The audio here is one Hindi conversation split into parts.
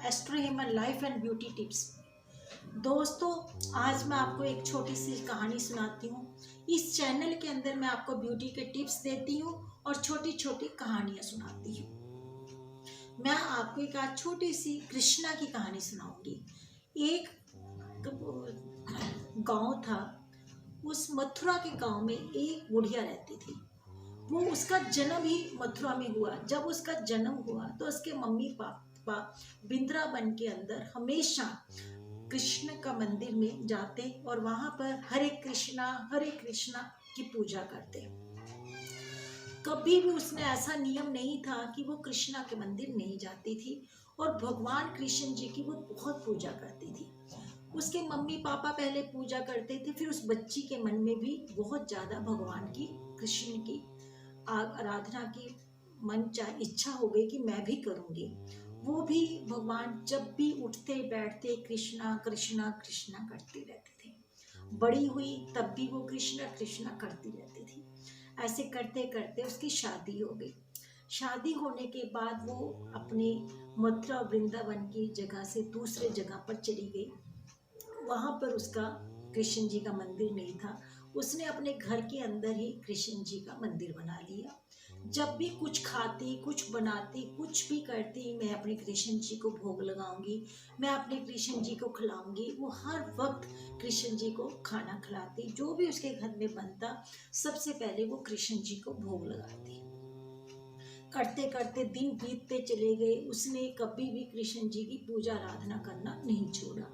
Astro human life and beauty tips. दोस्तों, आज मैं आपको एक छोटी सी कहानी सुनाती हूँ। इस चैनल के अंदर मैं आपको ब्यूटी के टिप्स देती हूँ और छोटी छोटी कहानियाँ सुनाती हूँ। मैं आपको एक आज छोटी सी कृष्णा की कहानी सुनाऊंगी। एक गांव था। उस मथुरा के गांव में एक बुढ़िया रहती थी। वो उसका जन्म ही मथुरा में हुआ। जब उसका जन्म हुआ तो उसके मम्मी पापा वृंदावन के अंदर हमेशा कृष्ण का मंदिर में जाते और वहां पर हरे कृष्णा की पूजा करते। कभी भी उसने ऐसा नियम नहीं था कि वो कृष्णा के मंदिर नहीं जाती थी और भगवान कृष्ण जी की वो बहुत पूजा करती थी। उसके मम्मी पापा पहले पूजा करते थे, फिर उस बच्ची के मन में भी बहुत ज्यादा भगवान की कृष्ण की आराधना की इच्छा हो गई कि मैं भी करूंगी। वो भी भगवान जब भी उठते बैठते कृष्णा कृष्णा कृष्णा करती रहती थी। बड़ी हुई तब भी वो कृष्णा कृष्णा करती रहती थी। ऐसे करते करते उसकी शादी हो गई। शादी होने के बाद वो अपने मथुरा वृंदावन की जगह से दूसरे जगह पर चली गई। वहां पर उसका कृष्ण जी का मंदिर नहीं था। उसने अपने घर के अंदर ही कृष्ण जी का मंदिर बना लिया। जब भी कुछ खाती, कुछ बनाती, कुछ भी करती, मैं अपने कृष्ण जी को भोग लगाऊंगी, मैं अपने कृष्ण जी को खिलाऊंगी। वो हर वक्त कृष्ण जी को खाना खिलाती। जो भी उसके घर में बनता, सबसे पहले वो कृष्ण जी को भोग लगाती। करते करते दिन बीतते चले गए। उसने कभी भी कृष्ण जी की पूजा आराधना करना नहीं छोड़ा।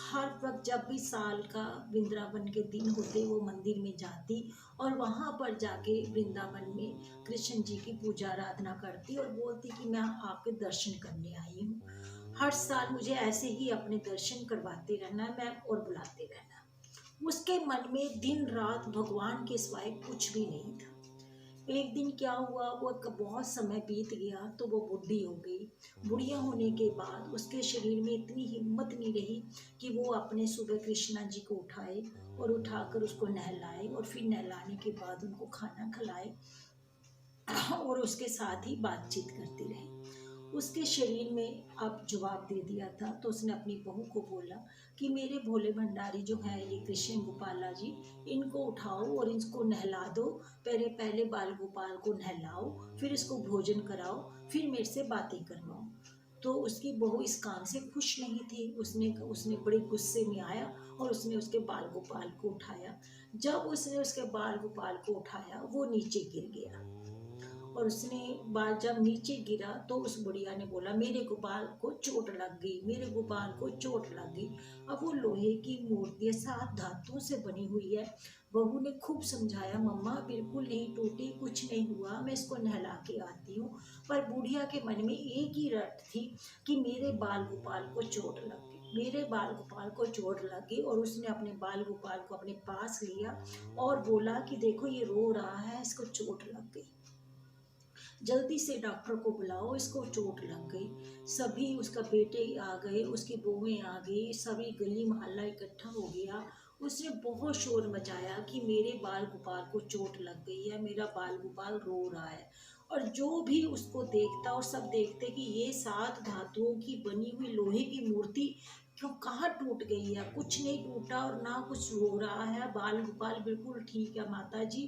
हर वक्त जब भी साल का वृंदावन के दिन होते, वो मंदिर में जाती और वहां पर जाके वृंदावन में कृष्ण जी की पूजा आराधना करती और बोलती कि मैं आपके दर्शन करने आई हूँ। हर साल मुझे ऐसे ही अपने दर्शन करवाते रहना, मैं और बुलाते रहना। उसके मन में दिन रात भगवान के सिवाय कुछ भी नहीं था। एक दिन क्या हुआ, वो बहुत समय बीत गया तो वो बुढ़ी हो गई। बुढ़िया होने के बाद उसके शरीर में इतनी हिम्मत नहीं रही कि वो अपने सुबह कृष्णा जी को उठाए और उठाकर उसको नहलाए और फिर नहलाने के बाद उनको खाना खिलाए और उसके साथ ही बातचीत करती रही। उसके शरीर में अब जवाब दे दिया था तो उसने अपनी बहू को बोला कि मेरे भोले भंडारी जो है ये कृष्ण गोपाला जी, इनको उठाओ और इसको नहला दो। पहले पहले बाल गोपाल को नहलाओ, फिर इसको भोजन कराओ, फिर मेरे से बातें करवाओ। तो उसकी बहू इस काम से खुश नहीं थी। उसने उसने बड़े गुस्से में आया और उसने उसके बाल गोपाल को उठाया। जब उसने उसके बाल गोपाल को उठाया, वो नीचे गिर गया और उसने बाल जब नीचे गिरा तो उस बुढ़िया ने बोला मेरे गोपाल को चोट लग गई, मेरे गोपाल को चोट लग गई। अब वो लोहे की मूर्ति 7 धातुओं से बनी हुई है। बहू ने खूब समझाया, मम्मा बिल्कुल नहीं टूटी, कुछ नहीं हुआ, मैं इसको नहला के आती हूँ। पर बुढ़िया के मन में एक ही रट थी कि मेरे बाल गोपाल को चोट लग गई, मेरे बाल गोपाल को चोट लग गई। और उसने अपने बाल गोपाल को अपने पास लिया और बोला कि देखो ये रो रहा है, इसको चोट लग गई, जल्दी से डॉक्टर को बुलाओ, इसको चोट लग गई। सभी उसका बेटे आ गए, उसकी बहुएं आ गई, सभी गली मोहल्ला इकट्ठा हो गया। उसने बहुत शोर मचाया कि मेरे बाल गोपाल को चोट लग गई है, मेरा बाल गोपाल रो रहा है। और जो भी उसको देखता और सब देखते कि ये 7 धातुओं की बनी हुई लोहे की मूर्ति क्यों कहाँ टूट गई है। कुछ नहीं टूटा और ना कुछ रो रहा है, बाल गोपाल बिल्कुल ठीक है माता जी,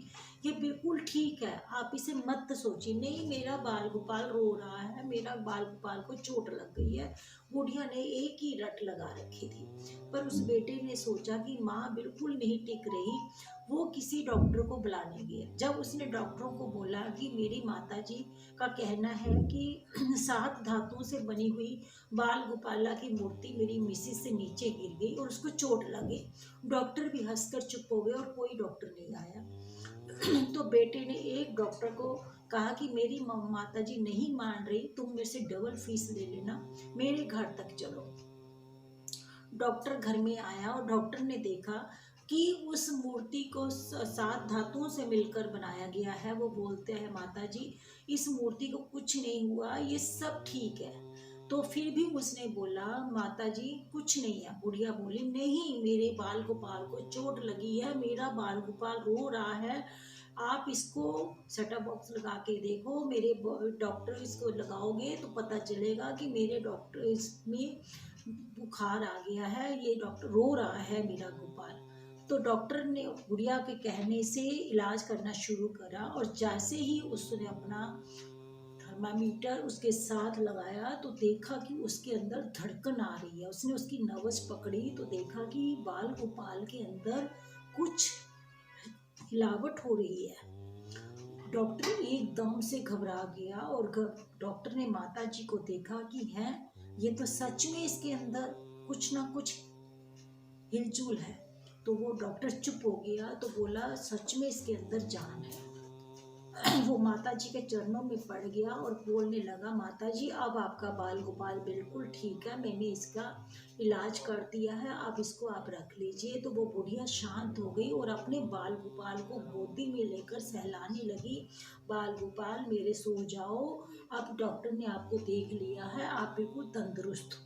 ये बिल्कुल ठीक है, आप इसे मत सोचिए। नहीं, मेरा बाल गोपाल रो रहा है, मेरा बाल गोपाल को चोट लग गई है। बुढ़िया ने एक ही रट लगा रखी थी। पर उस बेटे ने सोचा कि माँ बिल्कुल नहीं टिक रही। वो किसी डॉक्टर को बुलाने गया। जब उसने डॉक्टरों को बोला कि मेरी माता जी का कहना है कि 7 धातुओं से बनी हुई बाल गोपाला की मूर्ति मेरी मिसिस से नीचे गिर गई और उसको चोट लगी। डॉक्टर भी हंसकर चुप हो गए और कोई डॉक्टर नहीं आया। तो बेटे ने एक डॉक्टर को कहा कि मेरी माता जी नहीं मान रही, तुम मेरे से डबल फीस ले लेना, मेरे घर तक चलो। डॉक्टर घर में आया और डॉक्टर ने देखा कि उस मूर्ति को 7 धातुओं से मिलकर बनाया गया है। वो बोलते हैं माता जी इस मूर्ति को कुछ नहीं हुआ, ये सब ठीक है। तो फिर भी उसने बोला माता जी कुछ नहीं है। बुढ़िया बोली नहीं, मेरे बाल गोपाल को चोट लगी है, मेरा बाल गोपाल रो रहा है, आप इसको सेटअप बॉक्स लगा के देखो, मेरे डॉक्टर इसको लगाओगे तो पता चलेगा कि मेरे डॉक्टर इसमें बुखार आ गया है, ये डॉक्टर रो रहा है मेरा गोपाल। तो डॉक्टर ने गुड़िया के कहने से इलाज करना शुरू करा, और जैसे ही उसने अपना थर्मामीटर उसके साथ लगाया तो देखा कि उसके अंदर धड़कन आ रही है। उसने उसकी नब्ज पकड़ी तो देखा कि बाल गोपाल के अंदर कुछ हिलावट हो रही है। डॉक्टर एकदम से घबरा गया, और डॉक्टर ने माता जी को देखा कि है ये तो सच में इसके अंदर कुछ ना कुछ हिलजुल है। तो वो डॉक्टर चुप हो गया, तो बोला सच में इसके अंदर जान है। वो माता जी के चरणों में पड़ गया और बोलने लगा, माता जी अब आपका बाल गोपाल बिल्कुल ठीक है, मैंने इसका इलाज कर दिया है, अब इसको आप रख लीजिए। तो वो बुढ़िया शांत हो गई और अपने बाल गोपाल को गोदी में लेकर सहलाने लगी। बाल गोपाल मेरे सो जाओ, अब डॉक्टर ने आपको देख लिया है, आप बिल्कुल तंदुरुस्त हो।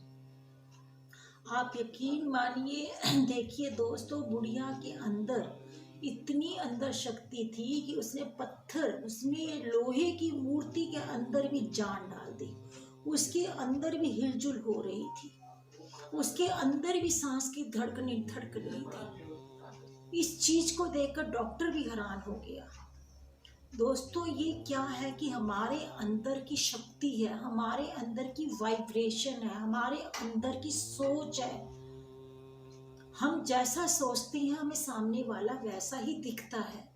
आप यकीन मानिए देखिए दोस्तों, बुढ़िया के अंदर इतनी अंदर शक्ति थी कि उसने पत्थर, उसने लोहे की मूर्ति के अंदर भी जान डाल दी। उसके अंदर भी हिलजुल हो रही थी, उसके अंदर भी सांस की धड़कने धड़क रही थी। इस चीज को देखकर डॉक्टर भी हैरान हो गया। दोस्तों ये क्या है कि हमारे अंदर की शक्ति है, हमारे अंदर की वाइब्रेशन है, हमारे अंदर की सोच है। हम जैसा सोचते हैं हमें सामने वाला वैसा ही दिखता है।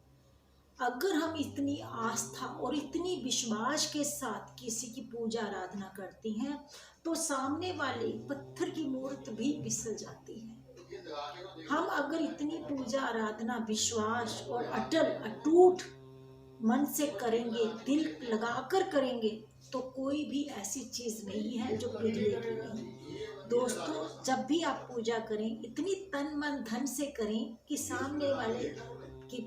अगर हम इतनी आस्था और इतनी विश्वास के साथ किसी की पूजा आराधना करते हैं तो सामने वाले पत्थर की मूर्त भी फिसल जाती है। हम अगर इतनी पूजा आराधना विश्वास और अटल अटूट मन से करेंगे, दिल लगाकर करेंगे, तो कोई भी ऐसी चीज नहीं है जो पिघलेगी नहीं। दोस्तों जब भी आप पूजा करें इतनी तन मन धन से करें कि सामने वाले की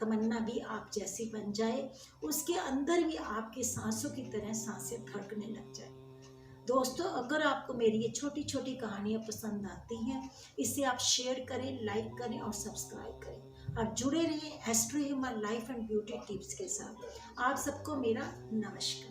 तमन्ना भी आप जैसी बन जाए, उसके अंदर भी आपकी सांसों की तरह सांसें धड़कने लग जाए। दोस्तों अगर आपको मेरी ये छोटी छोटी कहानियाँ पसंद आती हैं, इसे आप शेयर करें, लाइक करें और सब्सक्राइब करें। आप जुड़े रहें astro human life and beauty tips के साथ। आप सबको मेरा नमस्कार।